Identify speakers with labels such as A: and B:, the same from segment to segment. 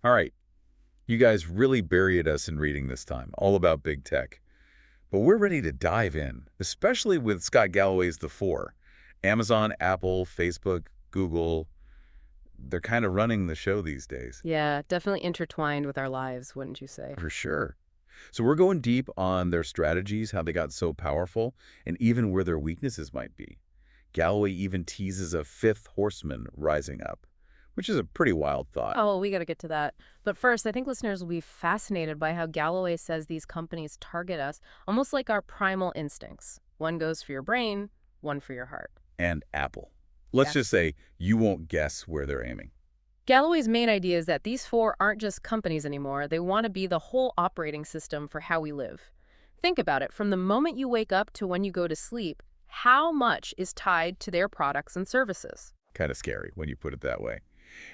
A: All right, you guys really buried us in reading this time, all about big tech. But we're ready to dive in, especially with Scott Galloway's The Four. Amazon, Apple, Facebook, Google, they're kind of running the show these days.
B: Yeah, definitely intertwined with our lives, wouldn't you say?
A: For sure. So we're going deep on their strategies, how they got so powerful, and even where their weaknesses might be. Galloway even teases a fifth horseman rising up, which is a pretty wild thought.
B: Oh, we got to get to that. But first, I think listeners will be fascinated by how Galloway says these companies target us almost like our primal instincts. One goes for your brain, one for your heart.
A: And Apple. Let's
B: Yeah.
A: just say you won't guess where they're aiming.
B: Galloway's main idea is that these four aren't just companies anymore. They want to be the whole operating system for how we live. Think about it. From the moment you wake up to when you go to sleep, how much is tied to their products and services?
A: Kind of scary when you put it that way.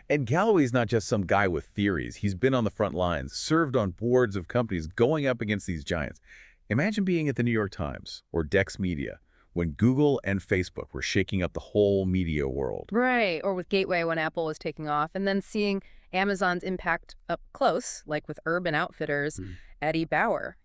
A: And Galloway's not just some guy with theories. He's been on the front lines, served on boards of companies going up against these giants. Imagine being at the New York Times or Dex Media when Google and Facebook were shaking up the whole media world.
B: Right, or with Gateway when Apple was taking off, and then seeing Amazon's impact up close, like with Urban Outfitters, Eddie Bauer.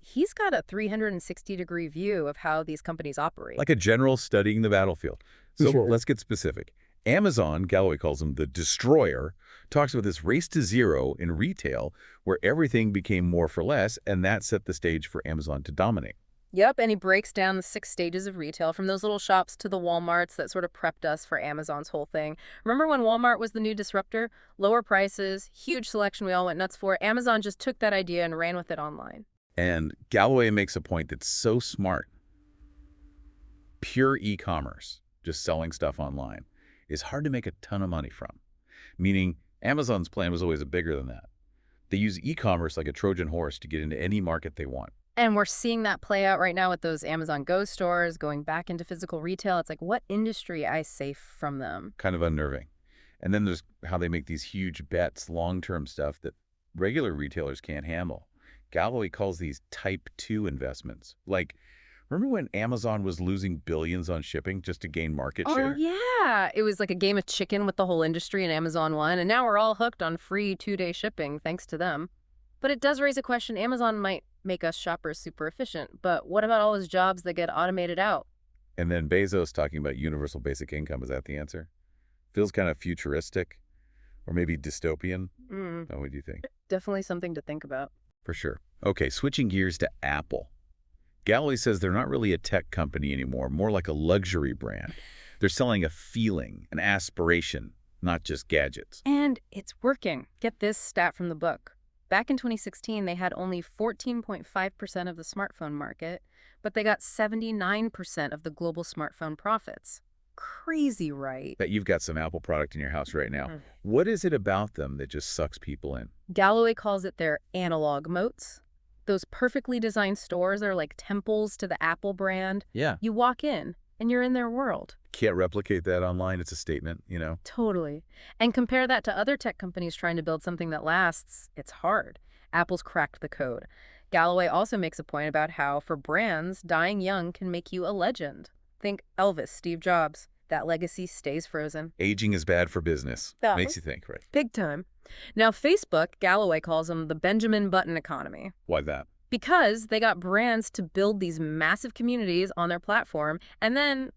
B: He's got a 360-degree view of how these companies operate.
A: Like a general studying the battlefield. So
C: Sure.
A: let's get specific. Amazon, Galloway calls them the destroyer, talks about this race to zero in retail where everything became more for less, and that set the stage for Amazon to dominate.
B: Yep, and he breaks down the 6 stages of retail, from those little shops to the Walmarts that sort of prepped us for Amazon's whole thing. Remember when Walmart was the new disruptor? Lower prices, huge selection we all went nuts for. Amazon just took that idea and ran with it online.
A: And Galloway makes a point that's so smart. Pure e-commerce, just selling stuff online, is hard to make a ton of money from. Meaning, Amazon's plan was always bigger than that. They use e-commerce like a Trojan horse to get into any market they want.
B: And we're seeing that play out right now with those Amazon Go stores going back into physical retail. It's like, what industry I safe from them?
A: Kind of unnerving. And then there's how they make these huge bets, long-term stuff that regular retailers can't handle. Galloway calls these type 2 investments. Like, remember when Amazon was losing billions on shipping just to gain market
B: Oh,
A: share?
B: yeah. It was like a game of chicken with the whole industry, and Amazon won. And now we're all hooked on free 2-day shipping thanks to them. But it does raise a question. Amazon might make us shoppers super efficient, but what about all those jobs that get automated out?
A: And then Bezos talking about universal basic income. Is that the answer? Feels kind of futuristic or maybe dystopian. Oh, what do you think?
B: Definitely something to think about.
A: For sure. Okay, switching gears to Apple. Galloway says they're not really a tech company anymore, more like a luxury brand. They're selling a feeling, an aspiration, not just gadgets.
B: And it's working. Get this stat from the book. Back in 2016, they had only 14.5% of the smartphone market, but they got 79% of the global smartphone profits. Crazy, right?
A: Bet you've got some Apple product in your house right now.
B: Mhm.
A: What is it about them that just sucks people in?
B: Galloway calls it their analog moats. Those perfectly designed stores are like temples to the Apple brand.
A: Yeah.
B: You walk in, and you're in their world.
A: Can't replicate that online. It's a statement, you know?
B: Totally. And compare that to other tech companies trying to build something that lasts. It's hard. Apple's cracked the code. Galloway also makes a point about how, for brands, dying young can make you a legend. Think Elvis, Steve Jobs. That legacy stays frozen.
A: Aging is bad for business.
B: Yeah.
A: Makes you think, right?
B: Big time. Now, Facebook, Galloway calls them the Benjamin Button economy.
A: Why that?
B: Because they got brands to build these massive communities on their platform and then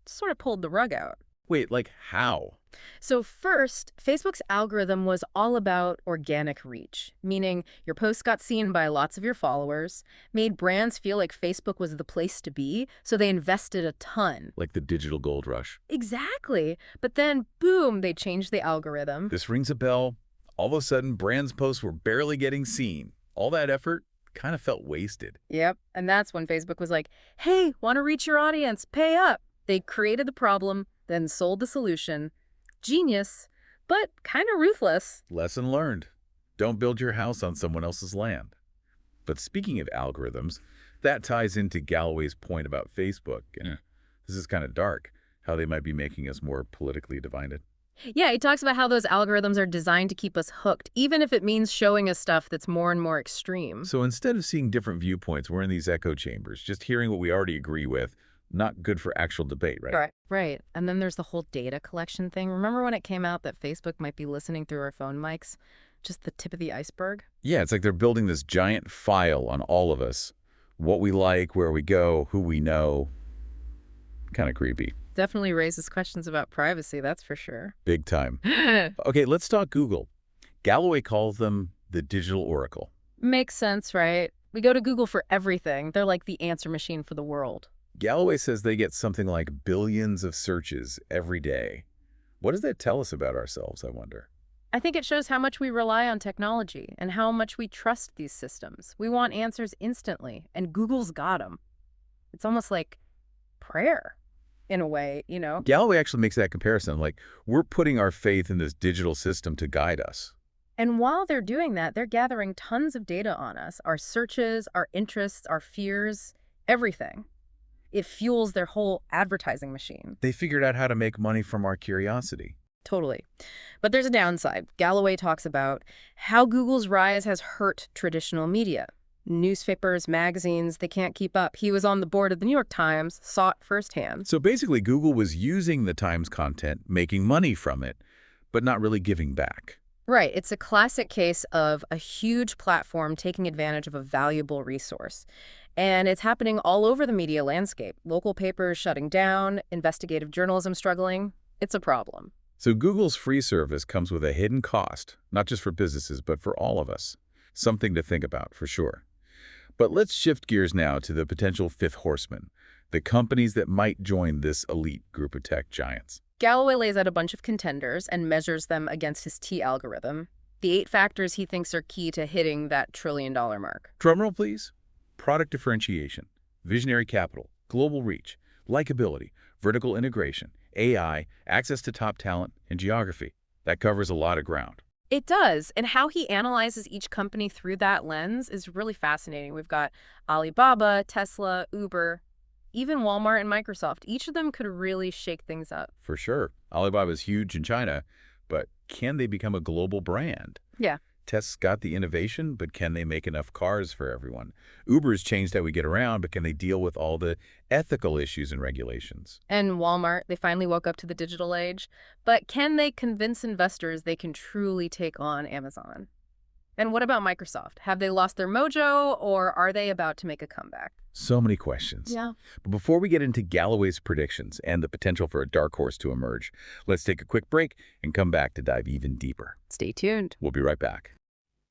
B: sort of pulled the rug out.
A: Wait, like how?
B: So first, Facebook's algorithm was all about organic reach, meaning your posts got seen by lots of your followers, made brands feel like Facebook was the place to be, so they invested a ton.
A: Like the digital gold rush.
B: Exactly. But then, boom, they changed the algorithm.
A: This rings a bell. All of a sudden, brands' posts were barely getting seen. All that effort kind of felt wasted.
B: Yep. And that's when Facebook was like, hey, want to reach your audience? Pay up. They created the problem, then sold the solution. Genius, but kind of ruthless.
A: Lesson learned. Don't build your house on someone else's land. But speaking of algorithms, that ties into Galloway's point about Facebook. And this is kind of dark, how they might be making us more politically divided.
B: Yeah, he talks about how those algorithms are designed to keep us hooked, even if it means showing us stuff that's more and more extreme.
A: So instead of seeing different viewpoints, we're in these echo chambers, just hearing what we already agree with. Not good for actual debate, right?
B: Right. And then there's the whole data collection thing. Remember when it came out that Facebook might be listening through our phone mics? just the tip of the iceberg.
A: Yeah, it's like they're building this giant file on all of us. What we like, where we go, who we know. Kind of creepy.
B: Definitely raises questions about privacy, that's for sure.
A: Big time. Okay, let's talk Google. Galloway calls them the digital oracle.
B: Makes sense, right? We go to Google for everything. They're like the answer machine for the world.
A: Galloway says they get something like billions of searches every day. What does that tell us about ourselves, I wonder?
B: I think it shows how much we rely on technology and how much we trust these systems. We want answers instantly, and Google's got them. It's almost like prayer, in a way.
A: Galloway actually makes that comparison, like we're putting our faith in this digital system to guide us.
B: And while they're doing that, they're gathering tons of data on us, our searches, our interests, our fears, everything. It fuels their whole advertising machine.
A: They figured out how to make money from our curiosity.
B: Totally. But there's a downside. Galloway talks about how Google's rise has hurt traditional media. Newspapers, magazines, they can't keep up. He was on the board of the New York Times, saw it firsthand.
A: So basically, Google was using the Times content, making money from it, but not really giving back.
B: Right. It's a classic case of a huge platform taking advantage of a valuable resource. And it's happening all over the media landscape. Local papers shutting down, investigative journalism struggling. It's a problem.
A: So Google's free service comes with a hidden cost, not just for businesses, but for all of us. Something to think about, for sure. But let's shift gears now to the potential fifth horseman, the companies that might join this elite group of tech giants.
B: Galloway lays out a bunch of contenders and measures them against his T algorithm, the 8 factors he thinks are key to hitting that trillion-dollar mark.
A: Drumroll, please. Product differentiation, visionary capital, global reach, likability, vertical integration, AI, access to top talent, and geography. That covers a lot of ground.
B: It does, and how he analyzes each company through that lens is really fascinating. We've got Alibaba, Tesla, Uber, even Walmart and Microsoft. Each of them could really shake things up.
A: For sure. Alibaba is huge in China, but can they become a global brand?
B: Yeah.
A: Tesla's got the innovation, but can they make enough cars for everyone? Uber's changed how we get around, but can they deal with all the ethical issues and regulations?
B: And Walmart, they finally woke up to the digital age. But can they convince investors they can truly take on Amazon? And what about Microsoft? Have they lost their mojo, or are they about to make a comeback?
A: So many questions.
B: Yeah.
A: But before we get into Galloway's predictions and the potential for a dark horse to emerge, let's take a quick break and come back to dive even deeper.
B: Stay tuned.
A: We'll be right back.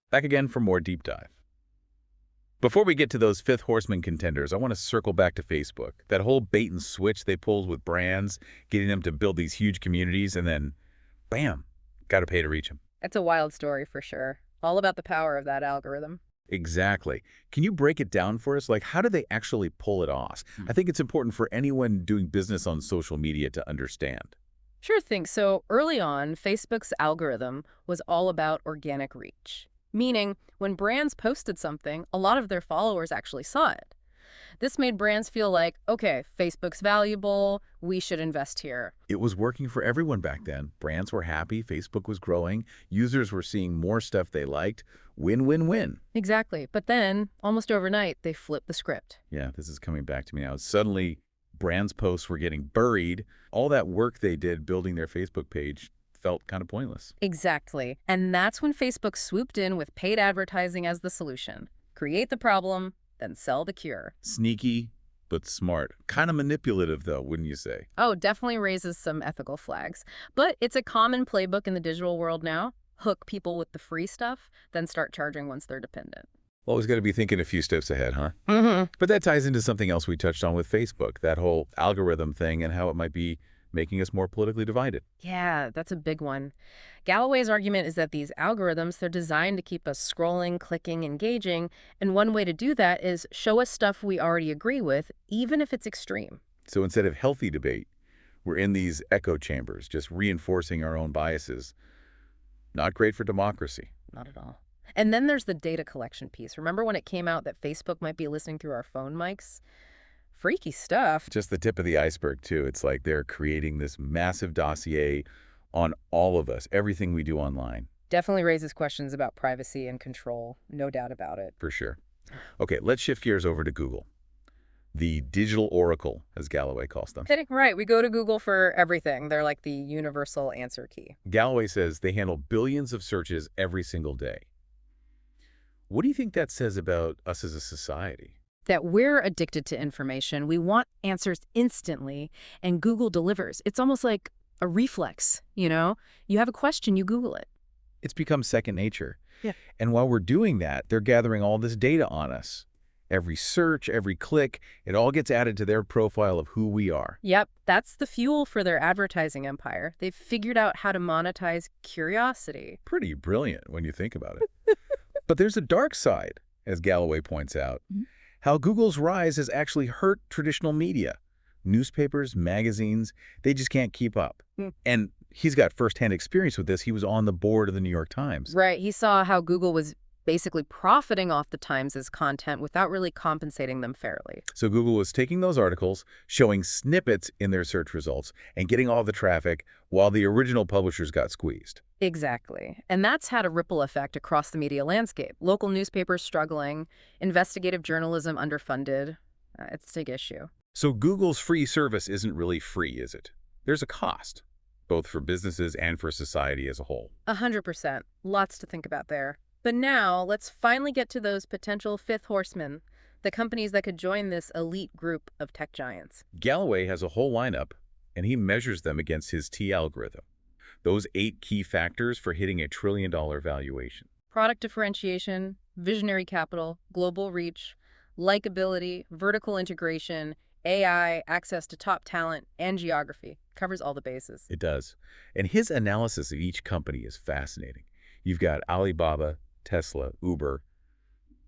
A: Back again for more deep dive. Before we get to those fifth horseman contenders, I want to circle back to Facebook. That whole bait and switch they pulled with brands, getting them to build these huge communities, and then, bam, got to pay to reach them.
B: It's a wild story for sure. All about the power of that algorithm.
A: Exactly. Can you break it down for us? Like, how do they actually pull it off? I think it's important for anyone doing business on social media to understand.
B: Sure thing. So early on, Facebook's algorithm was all about organic reach. Meaning, when brands posted something, a lot of their followers actually saw it. This made brands feel like, okay, Facebook's valuable, we should invest here.
A: It was working for everyone back then. Brands were happy, Facebook was growing, users were seeing more stuff they liked. Win, win, win.
B: Exactly. But then, almost overnight, they flipped the script.
A: Yeah, this is coming back to me now. Suddenly, brands' posts were getting buried. All that work they did building their Facebook page felt kind of pointless.
B: Exactly. And that's when Facebook swooped in with paid advertising as the solution. Create the problem, then sell the cure.
A: Sneaky, but smart. Kind of manipulative, though, wouldn't you say?
B: Oh, definitely raises some ethical flags. But it's a common playbook in the digital world now. Hook people with the free stuff, then start charging once they're dependent.
A: Always got to be thinking a few steps ahead, huh?
B: Mm-hmm.
A: But that ties into something else we touched on with Facebook, that whole algorithm thing and how it might be making us more politically divided.
B: Yeah, that's a big one. Galloway's argument is that these algorithms, they're designed to keep us scrolling, clicking, engaging, and one way to do that is show us stuff we already agree with, even if it's extreme.
A: So instead of healthy debate, we're in these echo chambers, just reinforcing our own biases. Not great for democracy.
B: Not at all. And then there's the data collection piece. Remember when it came out that Facebook might be listening through our phone mics? Freaky stuff.
A: Just the tip of the iceberg, too. It's like they're creating this massive dossier on all of us, everything we do online.
B: Definitely raises questions about privacy and control. No doubt about it.
A: For sure. Okay, let's shift gears over to Google. The digital oracle, as Galloway calls them.
B: Right. We go to Google for everything. They're like the universal answer key.
A: Galloway says they handle billions of searches every single day. What do you think that says about us as a society?
B: That we're addicted to information. We want answers instantly, and Google delivers. It's almost like a reflex, you know? You have a question, you Google it.
A: It's become second nature.
B: Yeah.
A: And while we're doing that, they're gathering all this data on us. Every search, every click, it all gets added to their profile of who we are.
B: Yep, that's the fuel for their advertising empire. They've figured out how to monetize curiosity.
A: Pretty brilliant when you think about it. But there's a dark side, as Galloway points out. How Google's rise has actually hurt traditional media. Newspapers, magazines, they just can't keep up. And he's got firsthand experience with this. He was on the board of the New York Times.
B: Right, he saw how Google was basically profiting off the Times' content without really compensating them fairly.
A: So Google was taking those articles, showing snippets in their search results, and getting all the traffic while the original publishers got squeezed.
B: Exactly. And that's had a ripple effect across the media landscape. Local newspapers struggling, investigative journalism underfunded. It's a big issue.
A: So Google's free service isn't really free, is it? There's a cost, both for businesses and for society as a whole.
B: 100%. Lots to think about there. But now, let's finally get to those potential fifth horsemen, the companies that could join this elite group of tech giants.
A: Galloway has a whole lineup, and he measures them against his T algorithm. Those 8 key factors for hitting a trillion-dollar valuation.
B: Product differentiation, visionary capital, global reach, likability, vertical integration, AI, access to top talent, and geography. Covers all the bases.
A: It does. And his analysis of each company is fascinating. You've got Alibaba, Tesla, Uber,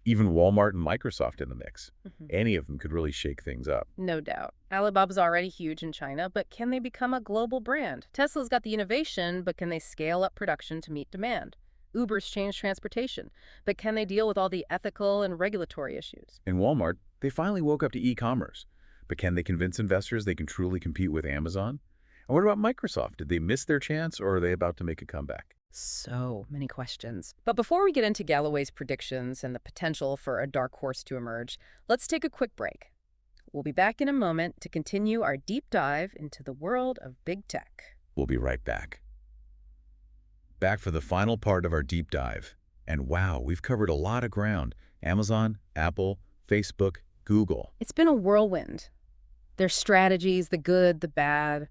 A: even Walmart and Microsoft in the mix. Any of them could really shake things up.
B: No doubt. Alibaba's already huge in China, but can they become a global brand? Tesla's got the innovation, but can they scale up production to meet demand? Uber's changed transportation, but can they deal with all the ethical and regulatory issues?
A: In Walmart, they finally woke up to e-commerce. But can they convince investors they can truly compete with Amazon? And what about Microsoft? Did they miss their chance, or are they about to make a comeback?
B: So many questions. But before we get into Galloway's predictions and the potential for a dark horse to emerge, let's take a quick break. We'll be back in a moment to continue our deep dive into the world of big tech.
A: We'll be right back. Back for the final part of our deep dive. And wow, we've covered a lot of ground. Amazon, Apple, Facebook, Google.
B: It's been a whirlwind. Their strategies, the good, the bad,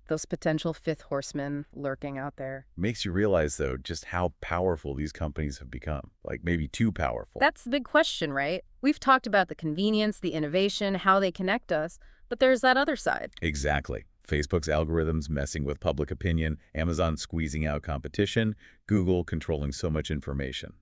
B: those potential fifth horsemen lurking out there.
A: Makes you realize, though, just how powerful these companies have become. Like, maybe too powerful.
B: That's the big question, right? We've talked about the convenience, the innovation, how they connect us, but there's that other side.
A: Exactly. Facebook's algorithms messing with public opinion, Amazon squeezing out competition, Google controlling so much information.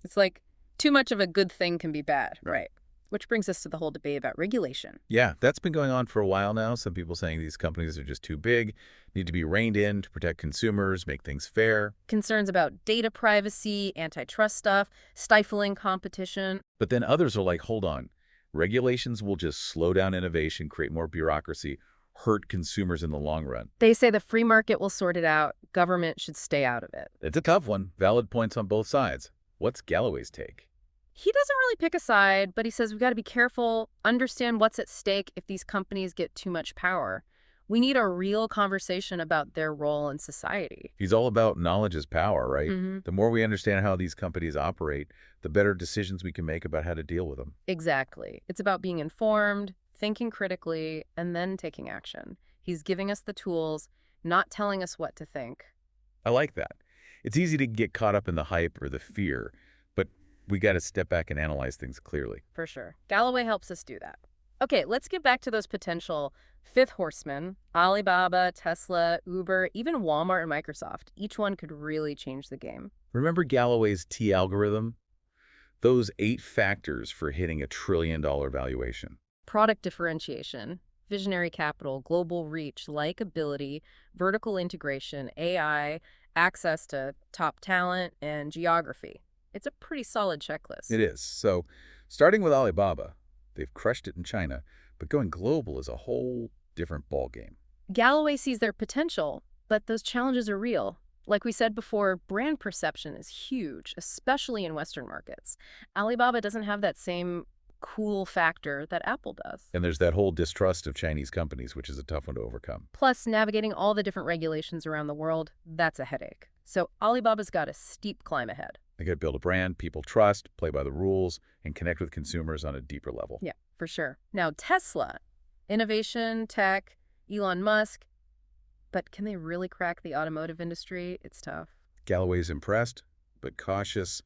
B: It's like too much of a good thing can be bad, right? Which brings us to the whole debate about regulation.
A: Yeah, that's been going on for a while now. Some people saying these companies are just too big, need to be reined in to protect consumers, make things fair.
B: Concerns about data privacy, antitrust stuff, stifling competition.
A: But then others are like, hold on, regulations will just slow down innovation, create more bureaucracy, hurt consumers in the long run.
B: They say the free market will sort it out. Government should stay out of it.
A: It's a tough one. Valid points on both sides. What's Galloway's take?
B: He doesn't really pick a side, but he says we've got to be careful, understand what's at stake if these companies get too much power. We need a real conversation about their role in society.
A: He's all about knowledge is power, right?
B: Mm-hmm.
A: The more we understand how these companies operate, the better decisions we can make about how to deal with them.
B: Exactly. It's about being informed, thinking critically, and then taking action. He's giving us the tools, not telling us what to think.
A: I like that. It's easy to get caught up in the hype or the fear, but we got to step back and analyze things clearly.
B: For sure. Galloway helps us do that. Okay, let's get back to those potential fifth horsemen. Alibaba, Tesla, Uber, even Walmart and Microsoft. Each one could really change the game.
A: Remember Galloway's T algorithm? Those 8 factors for hitting a trillion-dollar valuation.
B: Product differentiation, visionary capital, global reach, likability, vertical integration, AI, access to top talent, and geography. It's a pretty solid checklist.
A: It is. So, starting with Alibaba, they've crushed it in China, but going global is a whole different ballgame.
B: Galloway sees their potential, but those challenges are real. Like we said before, brand perception is huge, especially in Western markets. Alibaba doesn't have that same cool factor that Apple does.
A: And there's that whole distrust of Chinese companies, which is a tough one to overcome.
B: Plus, navigating all the different regulations around the world, that's a headache. So Alibaba's got a steep climb ahead.
A: They got to build a brand people trust, play by the rules, and connect with consumers on a deeper level.
B: Yeah, for sure. Now, Tesla, innovation, tech, Elon Musk, but can they really crack the automotive industry? It's tough.
A: Galloway's impressed, but cautious.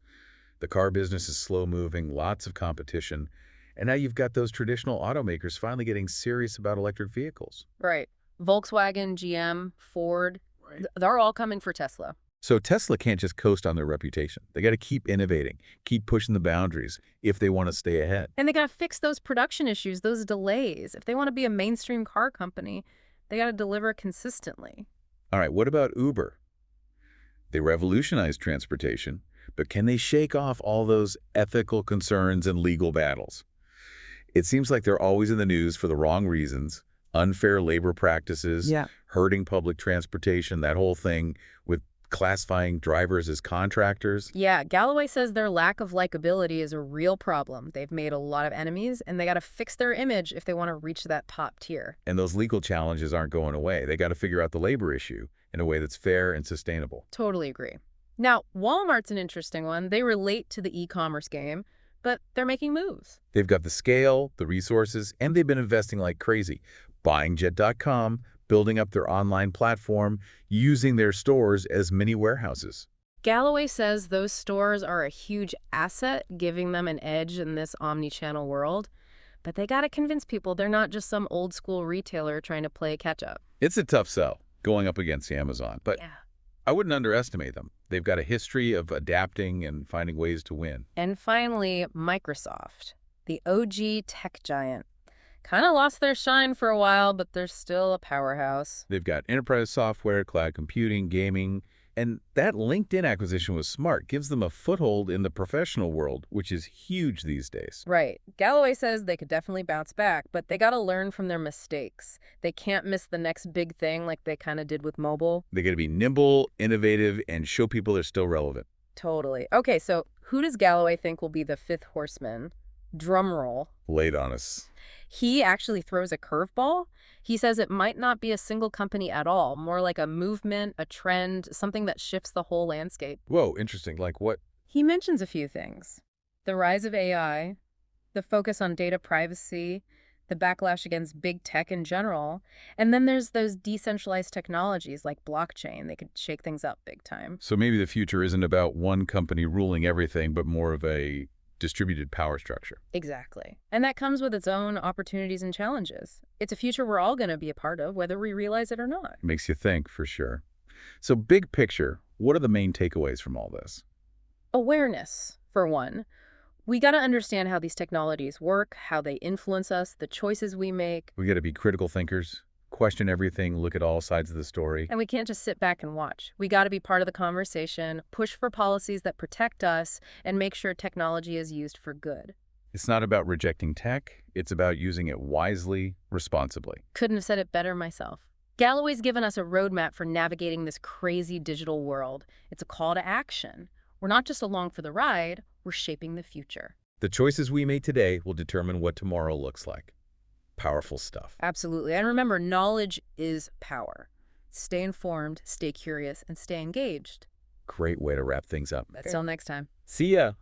A: The car business is slow-moving, lots of competition. And now you've got those traditional automakers finally getting serious about electric vehicles.
B: Right. Volkswagen, GM, Ford, they're all coming for Tesla.
A: So Tesla can't just coast on their reputation. They got to keep innovating, keep pushing the boundaries if they want to stay ahead.
B: And they got to fix those production issues, those delays. If they want to be a mainstream car company, they got to deliver consistently.
A: All right, what about Uber? They revolutionized transportation, but can they shake off all those ethical concerns and legal battles? It seems like they're always in the news for the wrong reasons. Unfair labor practices, hurting public transportation, that whole thing with classifying drivers as contractors.
B: Yeah, Galloway says their lack of likability is a real problem. They've made a lot of enemies, and they got to fix their image if they want to reach that top tier.
A: And those legal challenges aren't going away. They got to figure out the labor issue in a way that's fair and sustainable.
B: Totally agree. Now, Walmart's an interesting one. They relate to the e-commerce game, but they're making moves.
A: They've got the scale, the resources, and they've been investing like crazy. Buying Jet.com, building up their online platform, using their stores as mini warehouses.
B: Galloway says those stores are a huge asset, giving them an edge in this omni-channel world. But they got to convince people they're not just some old-school retailer trying to play catch-up.
A: It's a tough sell going up against Amazon, but
B: Yeah.
A: I wouldn't underestimate them. They've got a history of adapting and finding ways to win.
B: And finally, Microsoft, the OG tech giant. Kind of lost their shine for a while, but they're still a powerhouse.
A: They've got enterprise software, cloud computing, gaming, and that LinkedIn acquisition was smart. Gives them a foothold in the professional world, which is huge these days.
B: Right. Galloway says they could definitely bounce back, but they got to learn from their mistakes. They can't miss the next big thing like they kind of did with mobile.
A: They got to be nimble, innovative, and show people they're still relevant.
B: Totally. Okay, so who does Galloway think will be the fifth horseman? Drum roll.
A: Late on us.
B: He actually throws a curveball. He says it might not be a single company at all, more like a movement, a trend, something that shifts the whole landscape.
A: Whoa, interesting. Like what?
B: He mentions a few things. The rise of AI, the focus on data privacy, the backlash against big tech in general, and then there's those decentralized technologies like blockchain. They could shake things up big time.
A: So maybe the future isn't about one company ruling everything, but more of a distributed power structure.
B: Exactly. And that comes with its own opportunities and challenges. It's a future we're all going to be a part of, whether we realize it or not.
A: Makes you think, for sure. So big picture, what are the main takeaways from all this?
B: Awareness, for one. We got to understand how these technologies work, how they influence us, the choices we make.
A: We got to be critical thinkers, question everything, look at all sides of the story.
B: And we can't just sit back and watch. We got to be part of the conversation, push for policies that protect us, and make sure technology is used for good.
A: It's not about rejecting tech. It's about using it wisely, responsibly.
B: Couldn't have said it better myself. Galloway's given us a roadmap for navigating this crazy digital world. It's a call to action. We're not just along for the ride, we're shaping the future.
A: The choices we make today will determine what tomorrow looks like. Powerful stuff.
B: Absolutely. And remember, knowledge is power. Stay informed, stay curious, and stay engaged.
A: Great way to wrap things up.
B: Until next time.
A: See ya.